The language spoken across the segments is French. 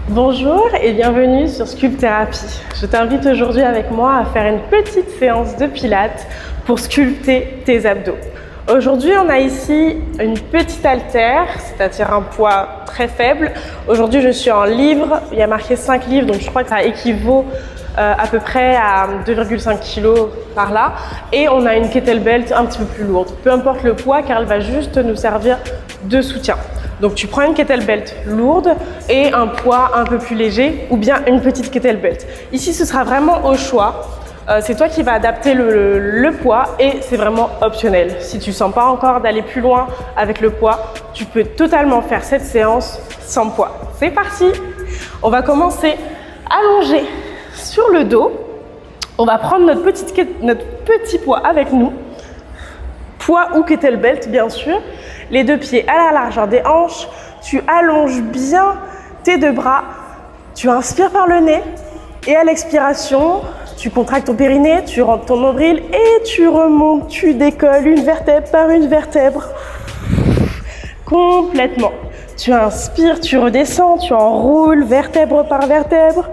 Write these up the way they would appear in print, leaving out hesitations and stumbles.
Bonjour et bienvenue sur Sculpthérapie. Je t'invite aujourd'hui avec moi à faire une petite séance de pilates pour sculpter tes abdos. Aujourd'hui, on a ici une petite haltère, c'est-à-dire un poids très faible. Aujourd'hui, je suis en livres, il y a marqué 5 livres, donc je crois que ça équivaut à peu près à 2,5 kg par là. Et on a une kettlebell un petit peu plus lourde, peu importe le poids car elle va juste nous servir de soutien. Donc tu prends une kettlebell lourde et un poids un peu plus léger ou bien une petite kettlebell. Ici ce sera vraiment au choix, c'est toi qui vas adapter le poids et c'est vraiment optionnel. Si tu ne sens pas encore d'aller plus loin avec le poids, tu peux totalement faire cette séance sans poids. C'est parti! On va commencer allongé sur le dos. On va prendre notre petit poids avec nous, poids ou kettlebell bien sûr. Les deux pieds à la largeur des hanches, tu allonges bien tes deux bras, tu inspires par le nez et à l'expiration, tu contractes ton périnée, tu rentres ton nombril et tu remontes, tu décolles une vertèbre par une vertèbre complètement. Tu inspires, tu redescends, tu enroules vertèbre par vertèbre.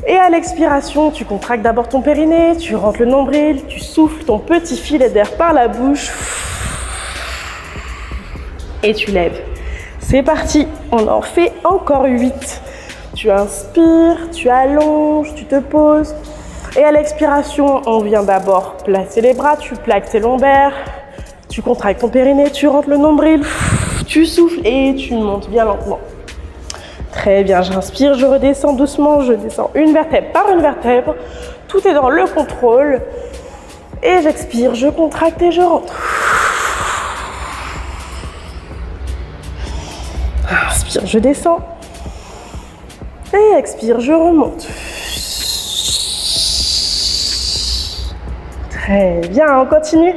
Et à l'expiration, tu contractes d'abord ton périnée, tu rentres le nombril, tu souffles ton petit filet d'air par la bouche. Et tu lèves. C'est parti, on en fait encore 8. Tu inspires, tu allonges, tu te poses. Et à l'expiration, on vient d'abord placer les bras, tu plaques tes lombaires, tu contractes ton périnée, tu rentres le nombril, tu souffles et tu montes bien lentement. Très bien, j'inspire, je redescends doucement, je descends une vertèbre par une vertèbre. Tout est dans le contrôle. Et j'expire, je contracte et je rentre. Inspire, je descends. Et expire, je remonte. Très bien, on continue.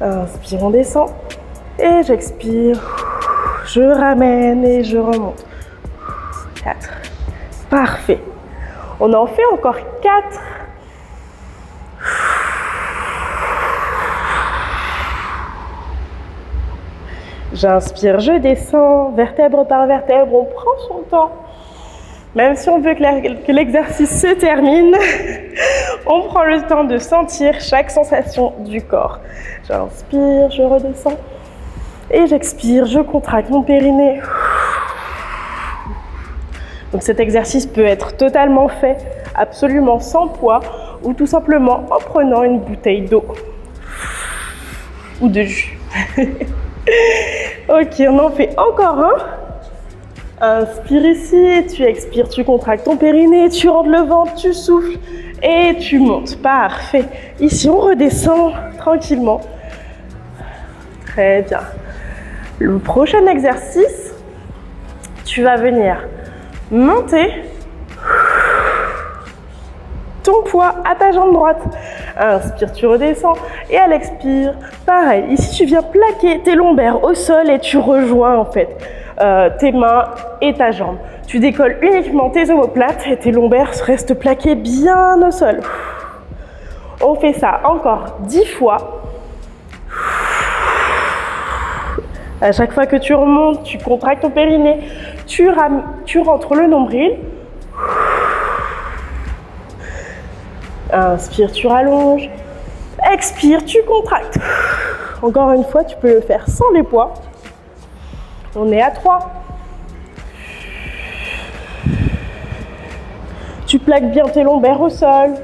Inspire, on descend. Et j'expire. Je ramène et je remonte. 4. Parfait. On en fait encore 4. J'inspire, je descends, vertèbre par vertèbre, on prend son temps. Même si on veut que l'exercice se termine, on prend le temps de sentir chaque sensation du corps. J'inspire, je redescends. Et j'expire, je contracte mon périnée. Donc cet exercice peut être totalement fait, absolument sans poids, ou tout simplement en prenant une bouteille d'eau ou de jus. Ok, on en fait encore un. Inspire ici, tu expires, tu contractes ton périnée, tu rentres le ventre, tu souffles et tu montes. Parfait. Ici, on redescend tranquillement. Très bien. Le prochain exercice, tu vas venir monter ton poids à ta jambe droite. Inspire, tu redescends et à l'expire, pareil. Ici, tu viens plaquer tes lombaires au sol et tu rejoins en fait tes mains et ta jambe. Tu décolles uniquement tes omoplates et tes lombaires restent plaqués bien au sol. On fait ça encore 10 fois. À chaque fois que tu remontes, tu contractes ton périnée, tu rentres le nombril. Inspire, tu rallonges. Expire, tu contractes. Encore une fois, tu peux le faire sans les poids. On est à 3. Tu plaques bien tes lombaires au sol.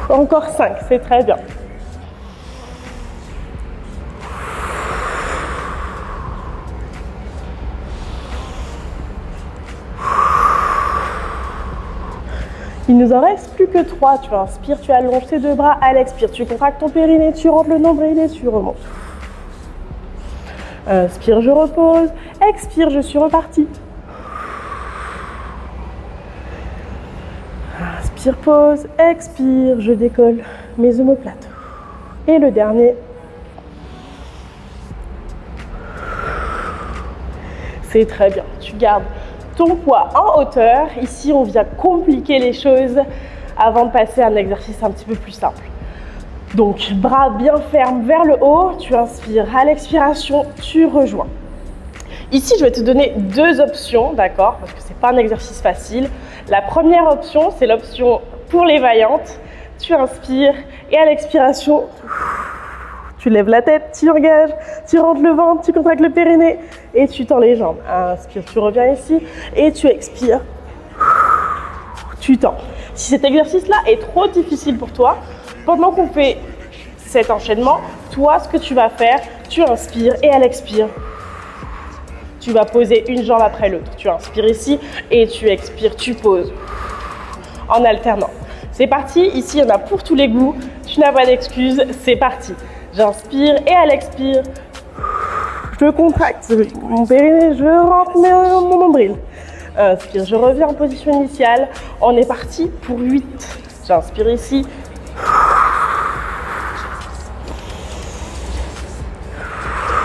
Encore 5, c'est très bien. Il nous en reste plus que 3. Tu inspires, tu allonges tes deux bras. À l'expire, tu contractes ton périnée, tu rentres le nombril et tu remontes. Inspire, je repose. Expire, je suis reparti. Inspire, pause. Expire, je décolle mes omoplates. Et le dernier. C'est très bien. Tu gardes ton poids en hauteur. Ici, on vient compliquer les choses avant de passer à un exercice un petit peu plus simple. Donc, bras bien fermes vers le haut, tu inspires, à l'expiration, tu rejoins. Ici, je vais te donner deux options, d'accord, parce que ce n'est pas un exercice facile. La première option, c'est l'option pour les vaillantes. Tu inspires et à l'expiration, tu lèves la tête, tu engages, tu rentres le ventre, tu contractes le périnée et tu tends les jambes. Inspire, tu reviens ici et tu expires. Tu tends. Si cet exercice-là est trop difficile pour toi, pendant qu'on fait cet enchaînement, toi, ce que tu vas faire, tu inspires et à l'expire, tu vas poser une jambe après l'autre. Tu inspires ici et tu expires, tu poses en alternant. C'est parti, ici il y en a pour tous les goûts, tu n'as pas d'excuses, c'est parti. J'inspire et à l'expire, je contracte mon périnée, je rentre mon nombril. Inspire, je reviens en position initiale, on est parti pour 8. J'inspire ici.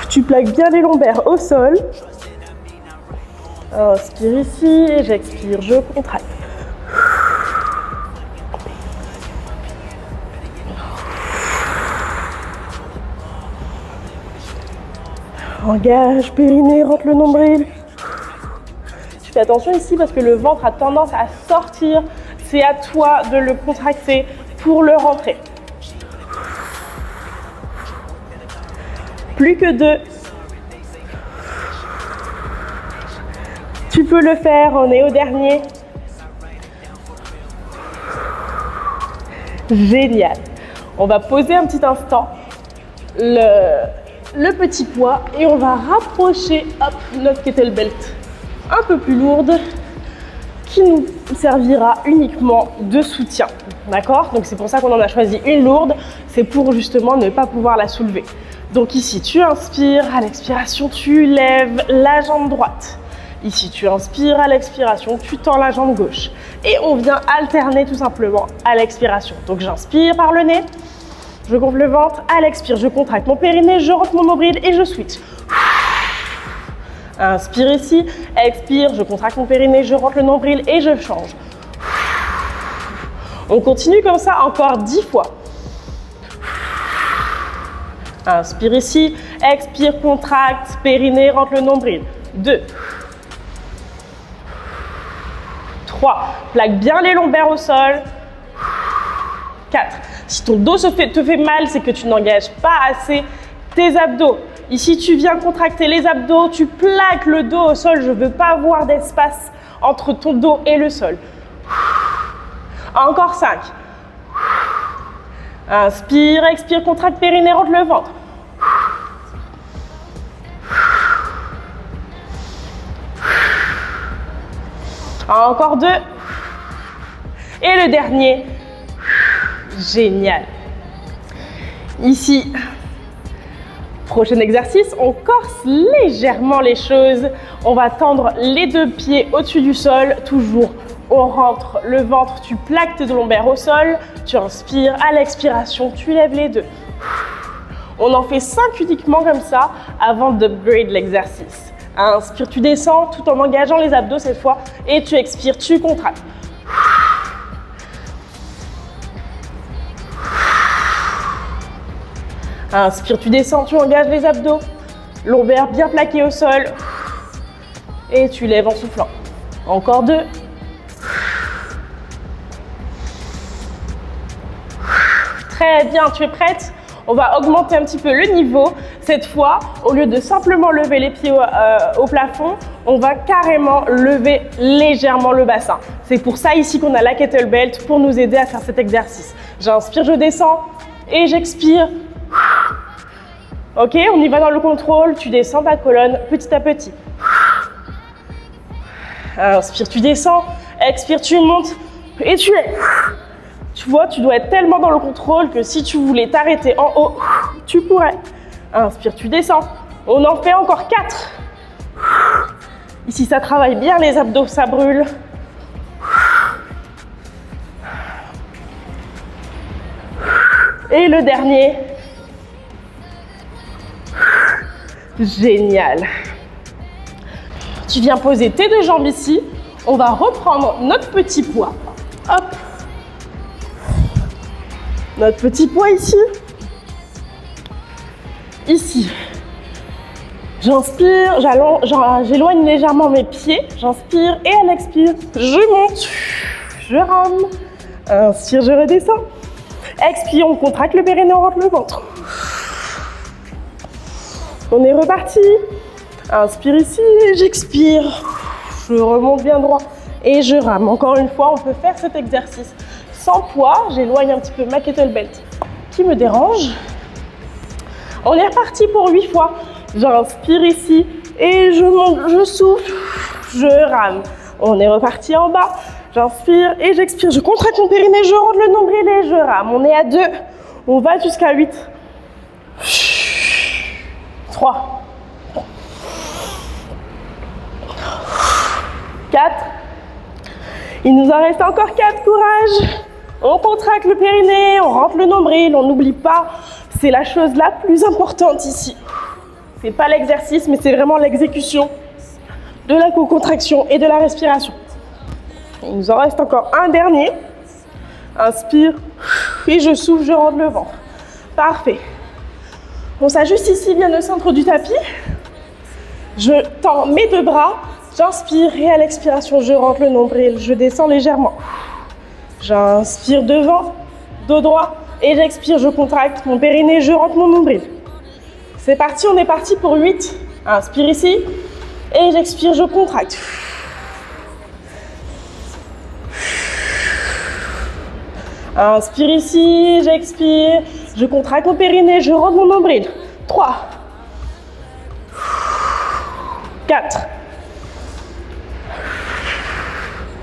Tu plaques bien les lombaires au sol. Inspire ici et j'expire, je contracte. Engage, périnée, rentre le nombril. Tu fais attention ici parce que le ventre a tendance à sortir. C'est à toi de le contracter pour le rentrer. Plus que 2. Tu peux le faire, on est au dernier. Génial. On va poser un petit instant le petit poids et on va rapprocher notre kettlebell un peu plus lourde qui nous servira uniquement de soutien. D'accord? Donc c'est pour ça qu'on en a choisi une lourde, c'est pour justement ne pas pouvoir la soulever. Donc ici tu inspires, à l'expiration tu lèves la jambe droite. Ici tu inspires, à l'expiration tu tends la jambe gauche. Et on vient alterner tout simplement à l'expiration. Donc j'inspire par le nez. Je gonfle le ventre, à l'expire, je contracte mon périnée, je rentre mon nombril et je switch. Inspire ici, expire, je contracte mon périnée, je rentre le nombril et je change. On continue comme ça encore 10 fois. Inspire ici, expire, contracte, périnée, rentre le nombril. 2. 3. Plaque bien les lombaires au sol. 4. Si ton dos te fait mal, c'est que tu n'engages pas assez tes abdos. Ici, tu viens contracter les abdos, tu plaques le dos au sol. Je ne veux pas avoir d'espace entre ton dos et le sol. Encore 5. Inspire, expire, contracte périnée, rentre le ventre. Encore 2. Et le dernier. Génial. Ici, prochain exercice, on corse légèrement les choses. On va tendre les deux pieds au-dessus du sol. Toujours, on rentre le ventre, tu plaques tes lombaires au sol. Tu inspires, à l'expiration, tu lèves les deux. On en fait 5 uniquement comme ça avant d'upgrade l'exercice. Inspire, tu descends tout en engageant les abdos cette fois. Et tu expires, tu contractes. Inspire, tu descends, tu engages les abdos. Lombaires bien plaqués au sol. Et tu lèves en soufflant. Encore 2. Très bien, tu es prête? On va augmenter un petit peu le niveau. Cette fois, au lieu de simplement lever les pieds au plafond, on va carrément lever légèrement le bassin. C'est pour ça ici qu'on a la kettlebell pour nous aider à faire cet exercice. J'inspire, je descends et j'expire. Ok, on y va dans le contrôle. Tu descends ta colonne petit à petit. Inspire, tu descends. Expire, tu montes et tu es. Tu vois, tu dois être tellement dans le contrôle que si tu voulais t'arrêter en haut, tu pourrais. Inspire, tu descends. On en fait encore 4. Ici, ça travaille bien les abdos, ça brûle. Et le dernier. Génial. Tu viens poser tes deux jambes ici. On va reprendre notre petit poids. Hop. Notre petit poids ici. Ici. J'inspire, j'éloigne légèrement mes pieds. J'inspire et à l'expire, je monte, je rame. Inspire, je redescends. Expire, on contracte le périnée, on rentre le ventre. On est reparti. Inspire ici, j'expire. Je remonte bien droit et je rame. Encore une fois, on peut faire cet exercice sans poids. J'éloigne un petit peu ma kettlebell qui me dérange. On est reparti pour 8 fois. J'inspire ici et je monte, je souffle, je rame. On est reparti en bas. J'inspire et j'expire. Je contracte mon périnée, je rentre le nombril et je rame. On est à 2. On va jusqu'à 8. 3. 4. Il nous en reste encore 4. Courage. On contracte le périnée, on rentre le nombril, on n'oublie pas. C'est la chose la plus importante ici. C'est pas l'exercice, mais c'est vraiment l'exécution de la co-contraction et de la respiration. Il nous en reste encore un dernier. Inspire et je souffle, je rentre le ventre. Parfait. On s'ajuste ici, bien au centre du tapis. Je tends mes 2 bras. J'inspire et à l'expiration, je rentre le nombril. Je descends légèrement. J'inspire devant, dos droit. Et j'expire, je contracte mon périnée, je rentre mon nombril. C'est parti, on est parti pour 8. Inspire ici. Et j'expire, je contracte. Inspire ici, j'expire. Je contracte mon périnée, je rentre mon nombril. 3. 4.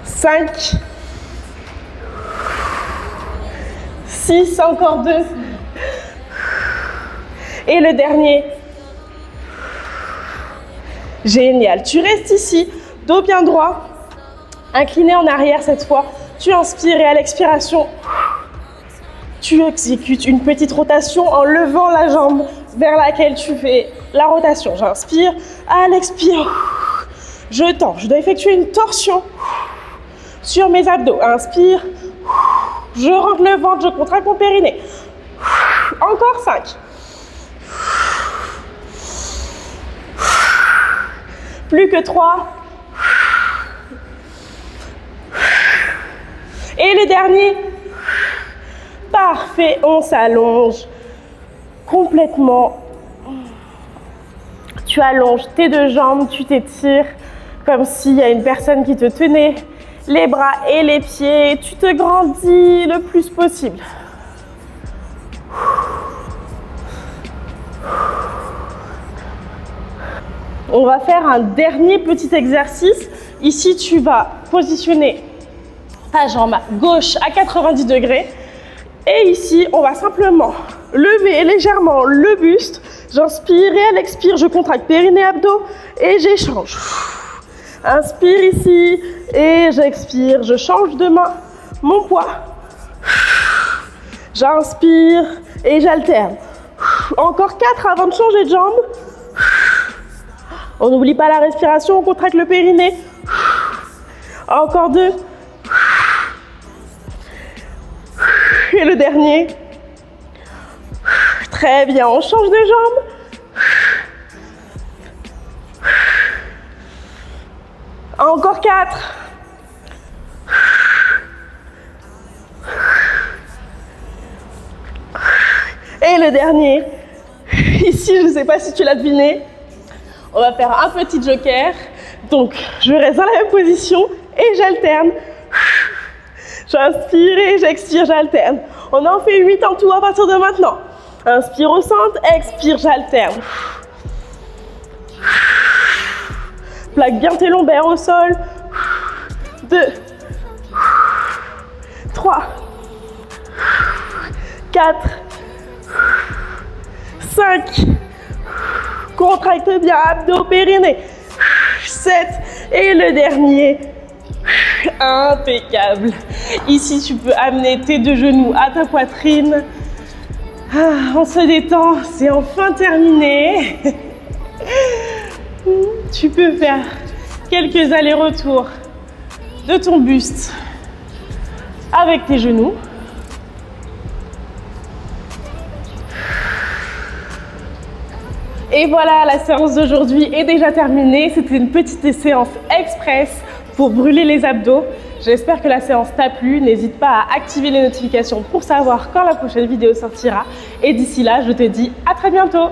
5. 6, encore 2. Et le dernier. Génial. Tu restes ici, dos bien droit, incliné en arrière cette fois. Tu inspires et à l'expiration, tu exécutes une petite rotation en levant la jambe vers laquelle tu fais la rotation. J'inspire, à l'expire, je tends. Je dois effectuer une torsion sur mes abdos. Inspire, je rentre le ventre, je contracte mon périnée. Encore 5. Plus que 3. Et le dernier. Parfait, on s'allonge complètement. Tu allonges tes 2 jambes, tu t'étires comme s'il y a une personne qui te tenait les bras et les pieds. Tu te grandis le plus possible. On va faire un dernier petit exercice. Ici, tu vas positionner ta jambe gauche à 90 degrés. Et ici, on va simplement lever légèrement le buste. J'inspire et à l'expire, je contracte périnée, abdos et j'échange. Inspire ici et j'expire. Je change de main mon poids. J'inspire et j'alterne. Encore 4 avant de changer de jambe. On n'oublie pas la respiration, on contracte le périnée. Encore 2. Et le dernier. Très bien, on change de jambe. Encore 4. Et le dernier. Ici, je ne sais pas si tu l'as deviné. On va faire un petit joker. Donc, je reste dans la même position et j'alterne. J'inspire et j'expire, j'alterne. On en fait 8 en tout à partir de maintenant. Inspire au centre, expire, j'alterne. Plaque bien tes lombaires au sol. 2, 3, 4, 5. Contracte bien, abdos, périnée. 7. Et le dernier. Impeccable. Ici, tu peux amener tes 2 genoux à ta poitrine. On se détend, c'est enfin terminé. Tu peux faire quelques allers-retours de ton buste avec tes genoux. Et voilà, la séance d'aujourd'hui est déjà terminée. C'était une petite séance express pour brûler les abdos. J'espère que la séance t'a plu. N'hésite pas à activer les notifications pour savoir quand la prochaine vidéo sortira. Et d'ici là, je te dis à très bientôt.